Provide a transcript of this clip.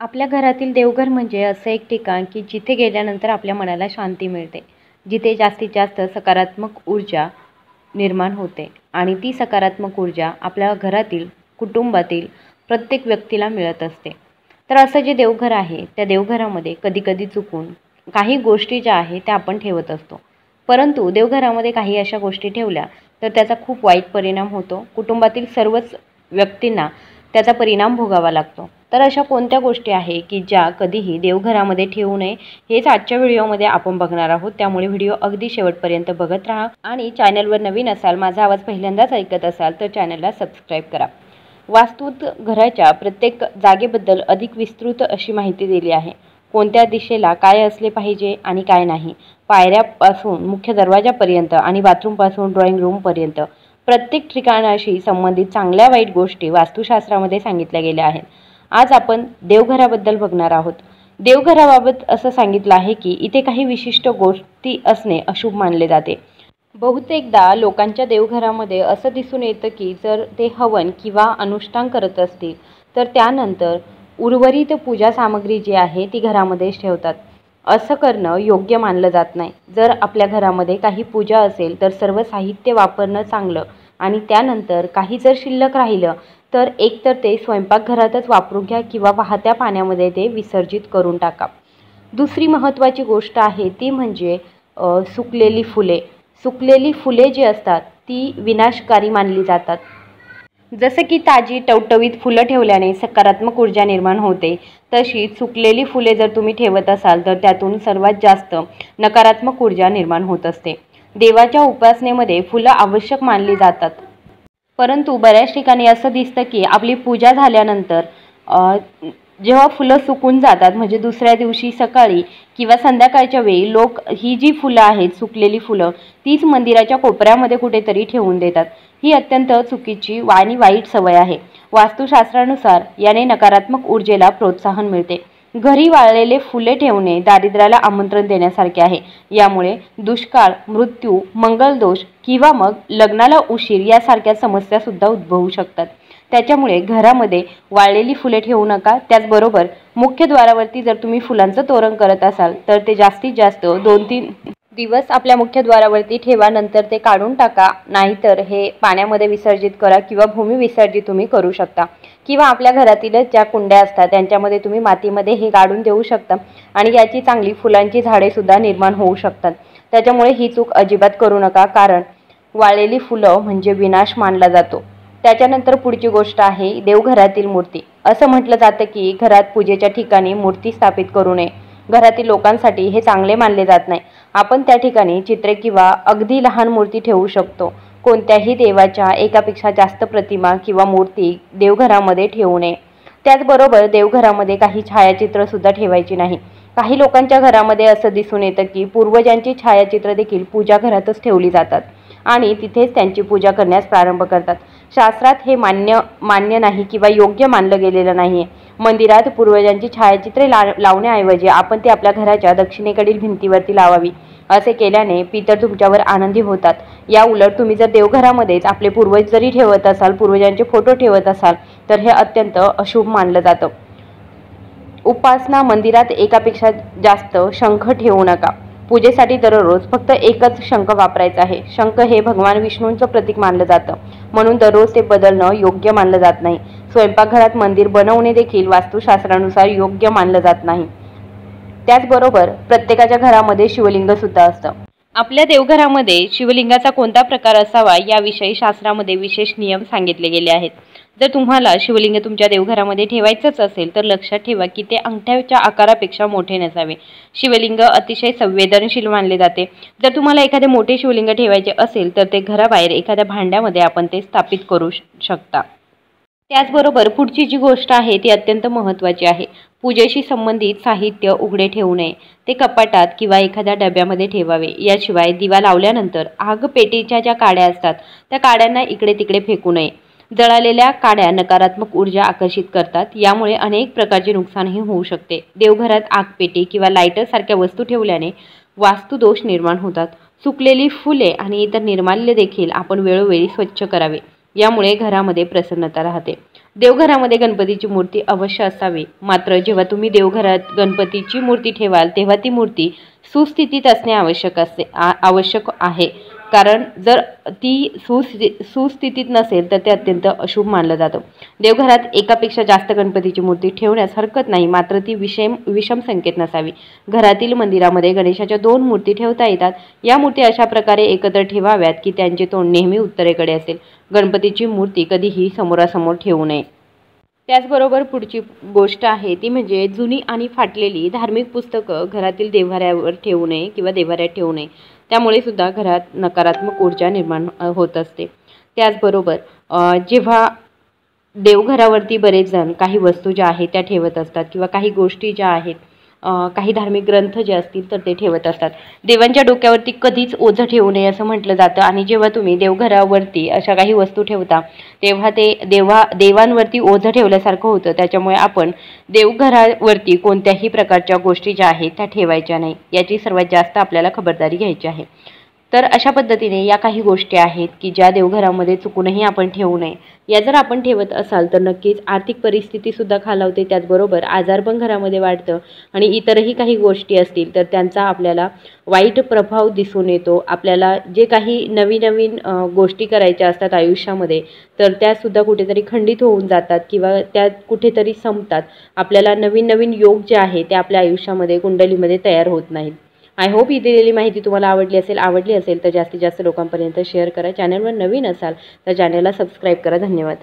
आपल्या घरातील देवघर म्हणजे असं एक ठिकाण की जिथे गेल्यानंतर आपल्या मनाला शांती मिळते, जिथे जास्तीत जास्त सकारात्मक ऊर्जा निर्माण होते आणि ती सकारात्मक ऊर्जा आपल्या घरातील, कुटुंबातील प्रत्येक व्यक्तीला मिळत असते. तर असं जे देवघर आहे, त्या देवघरामध्ये कधी-कधी चुकून काही गोष्टी ज्या आहेत त्या आपण ठेवत असतो. परंतु देवघरामध्ये काही अशा गोष्टी ठेवल्या तर त्याचा खूप वाईट परिणाम होतो. कुटुंबातील सर्वच व्यक्तींना त्याचा परिणाम भोगावा लागतो. तर अशा कोणत्या गोष्टी आहे की ज्या कधीही देवघरामध्ये ठेवू नये, हेच आजच्या व्हिडिओमध्ये आपण बघणार आहोत. त्यामुळे व्हिडिओ अगदी शेवटपर्यंत बघत राहा आणि चॅनलवर नवीन असाल, माझा आवाज पहिल्यांदाच ऐकत असाल तर चॅनलला सबस्क्राईब करा. वास्तूत घराच्या प्रत्येक जागेबद्दल अधिक विस्तृत अशी माहिती दिली आहे. कोणत्या दिशेला काय असले पाहिजे आणि काय नाही, पायऱ्यापासून मुख्य दरवाजापर्यंत आणि बाथरूमपासून ड्रॉइंग रूमपर्यंत प्रत्येक ठिकाणाशी संबंधित चांगल्या वाईट गोष्टी वास्तुशास्त्रामध्ये सांगितल्या गेल्या आहेत. आज आपण देवघराबद्दल बघणार आहोत. देवघराबाबत असं सांगितलं आहे की इथे काही विशिष्ट गोष्टी असणे अशुभ मानले जाते. बहुतेकदा लोकांच्या देवघरामध्ये असं दिसून येतं की जर ते हवन किंवा अनुष्ठान करत असतील तर त्यानंतर उर्वरित पूजा सामग्री जी आहे ती घरामध्येच ठेवतात. असं करणं योग्य मानलं जात नाही. जर आपल्या घरामध्ये काही पूजा असेल तर सर्व साहित्य वापरणं चांगलं आणि त्यानंतर काही जर शिल्लक राहिलं तर एकतर ते स्वयंपाकघरातच वापरून घ्या किंवा वाहत्या पाण्यामध्ये ते विसर्जित करून टाका. दुसरी महत्त्वाची गोष्ट आहे ती म्हणजे सुकलेली फुले. सुकलेली फुले जी असतात ती विनाशकारी मानली जातात. जसं की ताजी टवटवीत फुलं ठेवल्याने सकारात्मक ऊर्जा निर्माण होते, तशी सुकलेली फुले जर तुम्ही ठेवत असाल तर त्यातून सर्वात जास्त नकारात्मक ऊर्जा निर्माण होत असते. देवाच्या उपासनेमध्ये फुलं आवश्यक मानली जातात. परंतु बऱ्याच ठिकाणी असं दिसतं की आपली पूजा झाल्यानंतर जेव्हा फुलं सुकून जातात म्हणजे दुसऱ्या दिवशी सकाळी किंवा संध्याकाळच्या वेळी लोक ही जी फुलं आहेत, सुकलेली फुलं, तीच मंदिराच्या कोपऱ्यामध्ये कुठेतरी ठेवून देतात. ही अत्यंत चुकीची आणि वाईट सवय आहे. वास्तुशास्त्रानुसार याने नकारात्मक ऊर्जेला प्रोत्साहन मिळते. घरी वाळलेले फुले ठेवणे दारिद्र्याला आमंत्रण देण्यासारखे आहे. यामुळे दुष्काळ, मृत्यू, मंगलदोष किंवा मग लग्नाला उशीर यासारख्या समस्या सुद्धा उद्भवू शकतात. त्याच्यामुळे घरामध्ये वाळलेली फुले ठेवू नका. त्याचबरोबर मुख्य द्वारावरती जर तुम्ही फुलांचं तोरण करत असाल तर ते जास्तीत जास्त 2-3 दिवस आपल्या मुख्य द्वारावरती ठेवा, नंतर ते काढून टाका. नाहीतर हे पाण्यामध्ये विसर्जित करा किंवा भूमी विसर्जित तुम्ही करू शकता. किंवा आपल्या घरातीलच ज्या कुंड्या असतात त्यांच्यामध्ये तुम्ही मातीमध्ये हे काढून देऊ शकता आणि याची चांगली फुलांची झाडेसुद्धा निर्माण होऊ शकतात. त्याच्यामुळे ही चूक अजिबात करू नका, कारण वाळलेली फुलं म्हणजे विनाश मानला जातो. त्याच्यानंतर पुढची गोष्ट आहे देवघरातील मूर्ती. असं म्हटलं जातं की घरात पूजेच्या ठिकाणी मूर्ती स्थापित करू नये. घरातील लोकांसाठी हे चांगले मानले जात नाही. आपण त्या ठिकाणी चित्रे किंवा अगदी लहान मूर्ती ठेवू शकतो. कोणत्याही देवाच्या एकापेक्षा जास्त प्रतिमा किंवा मूर्ती देवघरामध्ये ठेवू नये. त्याचबरोबर देवघरामध्ये काही छायाचित्रसुद्धा ठेवायची नाही. काही लोकांच्या घरामध्ये असं दिसून येतं की पूर्वजांची छायाचित्र देखील पूजा घरातच ठेवली जातात आणि तिथेच त्यांची पूजा करण्यास प्रारंभ करतात. शास्त्रात हे मान्य नाही किंवा योग्य मानलं गेलेलं नाही आहे. मंदिरात पूर्वजांची छायाचित्रे लावण्याऐवजी आपण ती आपल्या घराच्या दक्षिणेकडील भिंतीवरती लावावी. असे केल्याने पितर तुमच्यावर आनंदी होतात. या उलट तुम्ही जर देवघरामध्येच आपले पूर्वज जरी ठेवत असाल, पूर्वजांचे फोटो ठेवत असाल तर हे अत्यंत अशुभ मानलं जातं. उपासना मंदिरात एकापेक्षा जास्त शंख ठेवू नका. पूजेसाठी दररोज फक्त एकच शंख वापरायचा आहे. शंख हे भगवान विष्णूंचं प्रतीक मानलं जातं, म्हणून दररोज ते बदलणं योग्य मानलं जात नाही. स्वयंपाकघरात मंदिर बनवणे देखील वास्तुशास्त्रानुसार योग्य मानलं जात नाही. त्याचबरोबर प्रत्येकाच्या घरामध्ये शिवलिंग सुद्धा असतं. आपल्या देवघरामध्ये शिवलिंगाचा कोणता प्रकार असावा याविषयी शास्त्रामध्ये विशेष नियम सांगितले गेले आहेत. जर तुम्हाला शिवलिंग तुमच्या देवघरामध्ये ठेवायचंच असेल तर लक्षात ठेवा की ते अंगठ्याच्या आकारापेक्षा मोठे नसावे. शिवलिंग अतिशय संवेदनशील मानले जाते. जर तुम्हाला एखादे मोठे शिवलिंग ठेवायचे असेल तर ते घराबाहेर एखाद्या भांड्यामध्ये आपण ते स्थापित करू शकता. त्याचबरोबर पुढची जी गोष्ट आहे ती अत्यंत महत्त्वाची आहे. पूजेशी संबंधित साहित्य उघडे ठेवू नये. ते कपाटात किंवा एखाद्या डब्यामध्ये ठेवावे. याशिवाय दिवा लावल्यानंतर आग पेटीच्या ज्या काड्या असतात त्या काड्यांना इकडे तिकडे फेकू नये. जळालेल्या काड्या नकारात्मक ऊर्जा आकर्षित करतात. यामुळे अनेक प्रकारचे नुकसानही होऊ शकते. देवघरात आगपेटी किंवा लायटर सारख्या वस्तू ठेवल्याने वास्तुदोष निर्माण होतात. सुकलेली फुले आणि इतर निर्माल्य देखील आपण वेळोवेळी स्वच्छ करावे. यामुळे घरामध्ये प्रसन्नता राहते. देवघरामध्ये गणपतीची मूर्ती अवश्य असावी, मात्र जेव्हा तुम्ही देवघरात गणपतीची मूर्ती ठेवाल तेव्हा ती मूर्ती सुस्थितीत असणे आवश्यक आहे. कारण जर ती सुस्थितीत नसेल तर ते अत्यंत अशुभ मानलं जातं. देवघरात एकापेक्षा जास्त गणपतीची मूर्ती ठेवण्यास हरकत नाही, मात्र ती विषम संकेत नसावी. घरातील मंदिरामध्ये गणेशाच्या 2 मूर्ती ठेवता येतात. या मूर्ती अशा प्रकारे एकत्र ठेवाव्यात की त्यांचे तोंड नेहमी उत्तरेकडे असेल. गणपतीची मूर्ती कधीही समोरासमोर ठेवू नये. त्याचबरोबर पुढची गोष्ट आहे ती म्हणजे जुनी आणि फाटलेली धार्मिक पुस्तकं घरातील देव्हाऱ्यावर ठेवू नये किंवा देव्हाऱ्यात ठेवू नये. त्यामुळे सुद्धा घरात नकारात्मक ऊर्जा निर्माण होत असते. त्याचबरोबर जेव्हा देवघरावरती बरेच जण काही वस्तू ज्या आहेत त्या ठेवत असतात किंवा काही गोष्टी ज्या आहेत, काही धार्मिक ग्रंथ जे असतील तर ते ठेवत असतात. देवांच्या डोक्यावरती कधीच ओझं ठेवू नये असं म्हटलं जातं. आणि जेव्हा तुम्ही देवघरावरती अशा काही वस्तू ठेवता तेव्हा ते देवांवरती ओझं ठेवल्यासारखं होतं. त्याच्यामुळे आपण देवघरावरती कोणत्याही प्रकारच्या गोष्टी ज्या आहेत त्या ठेवायच्या नाही, याची सर्वात जास्त आपल्याला खबरदारी घ्यायची आहे. तर अशा पद्धतीने या काही गोष्टी आहेत की ज्या देवघरामध्ये चुकूनही आपण ठेवू नये. या जर आपण ठेवत असाल तर नक्कीच आर्थिक परिस्थितीसुद्धा खालावते. त्याचबरोबर आजारपण घरामध्ये वाढतं आणि इतरही काही गोष्टी असतील तर त्यांचा आपल्याला वाईट प्रभाव दिसून येतो. आपल्याला जे काही नवीन गोष्टी करायच्या असतात आयुष्यामध्ये तर त्यासुद्धा कुठेतरी खंडित होऊन जातात किंवा त्या कुठेतरी संपतात. आपल्याला नवीन योग जे आहे ते आपल्या आयुष्यामध्ये कुंडलीमध्ये तयार होत नाहीत. आय होप ही दिलेली माहिती तुम्हाला आवडली असेल तर जास्तीत जास्त लोकांपर्यंत शेअर करा. चॅनलवर नवीन असाल तर चॅनलला सबस्क्राईब करा. धन्यवाद.